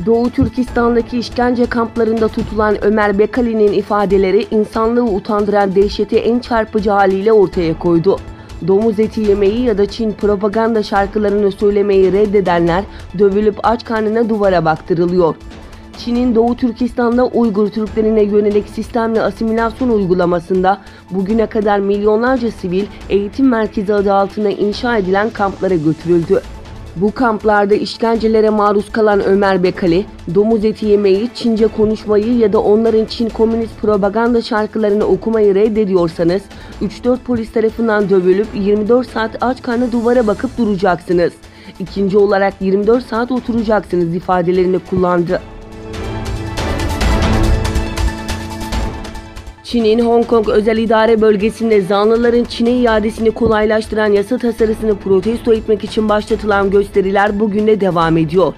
Doğu Türkistan'daki işkence kamplarında tutulan Ömer Bekali'nin ifadeleri insanlığı utandıran dehşeti en çarpıcı haliyle ortaya koydu. Domuz eti yemeyi ya da Çin propaganda şarkılarını söylemeyi reddedenler dövülüp aç karnına duvara baktırılıyor. Çin'in Doğu Türkistan'da Uygur Türklerine yönelik sistemli asimilasyon uygulamasında bugüne kadar milyonlarca sivil eğitim merkezi adı altında inşa edilen kamplara götürüldü. Bu kamplarda işkencelere maruz kalan Ömer Bekali, domuz eti yemeyi, Çince konuşmayı ya da onların Çin komünist propaganda şarkılarını okumayı reddediyorsanız 3-4 polis tarafından dövülüp 24 saat aç karnı duvara bakıp duracaksınız. İkinci olarak 24 saat oturacaksınız ifadelerini kullandı. Çin'in Hong Kong Özel İdare Bölgesi'nde zanlıların Çin'e iadesini kolaylaştıran yasa tasarısını protesto etmek için başlatılan gösteriler bugün de devam ediyor.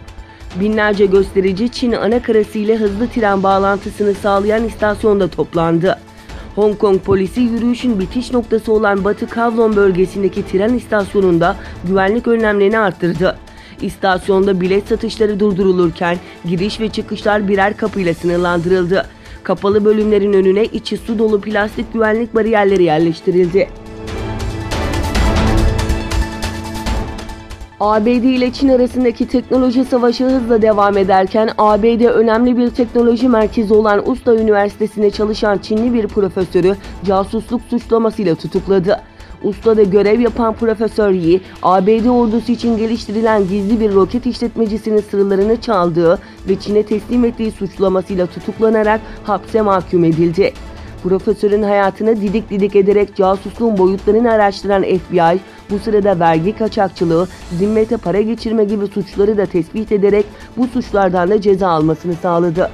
Binlerce gösterici Çin anakarası ile hızlı tren bağlantısını sağlayan istasyonda toplandı. Hong Kong polisi yürüyüşün bitiş noktası olan Batı Kowloon bölgesindeki tren istasyonunda güvenlik önlemlerini arttırdı. İstasyonda bilet satışları durdurulurken giriş ve çıkışlar birer kapıyla sınırlandırıldı. Kapalı bölümlerin önüne içi su dolu plastik güvenlik bariyerleri yerleştirildi. ABD ile Çin arasındaki teknoloji savaşı hızla devam ederken ABD önemli bir teknoloji merkezi olan Usta Üniversitesi'nde çalışan Çinli bir profesörü casusluk suçlamasıyla tutukladı. Usta'da görev yapan Profesör Yi, ABD ordusu için geliştirilen gizli bir roket işletmecisinin sırlarını çaldığı ve Çin'e teslim ettiği suçlamasıyla tutuklanarak hapse mahkum edildi. Profesörün hayatını didik didik ederek casusluğun boyutlarını araştıran FBI, bu sırada vergi kaçakçılığı, zimmete para geçirme gibi suçları da tespit ederek bu suçlardan da ceza almasını sağladı.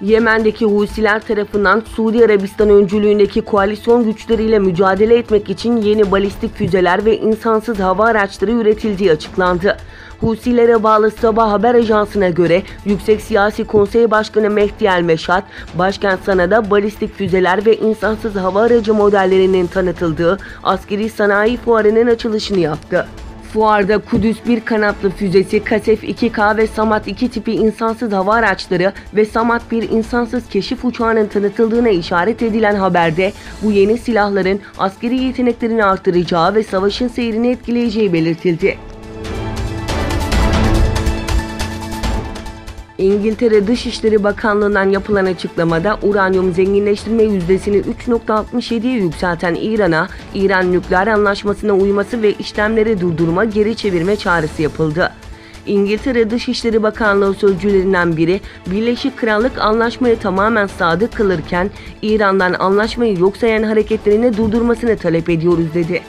Yemen'deki Husiler tarafından Suudi Arabistan öncülüğündeki koalisyon güçleriyle mücadele etmek için yeni balistik füzeler ve insansız hava araçları üretildiği açıklandı. Husilere bağlı Sabah haber ajansına göre Yüksek Siyasi Konsey Başkanı Mehdi El-Meşat, başkent Sana'da balistik füzeler ve insansız hava aracı modellerinin tanıtıldığı askeri sanayi fuarının açılışını yaptı. Fuarda Kudüs 1 kanatlı füzesi, Kasef 2K ve Samat 2 tipi insansız hava araçları ve Samat 1 insansız keşif uçağının tanıtıldığına işaret edilen haberde bu yeni silahların askeri yeteneklerini artıracağı ve savaşın seyrini etkileyeceği belirtildi. İngiltere Dışişleri Bakanlığı'ndan yapılan açıklamada uranyum zenginleştirme yüzdesini 3.67'ye yükselten İran'a, İran nükleer anlaşmasına uyması ve işlemleri durdurma, geri çevirme çağrısı yapıldı. İngiltere Dışişleri Bakanlığı sözcülerinden biri, Birleşik Krallık anlaşmaya tamamen sadık kalırken İran'dan anlaşmayı yok sayan hareketlerini durdurmasını talep ediyoruz dedi.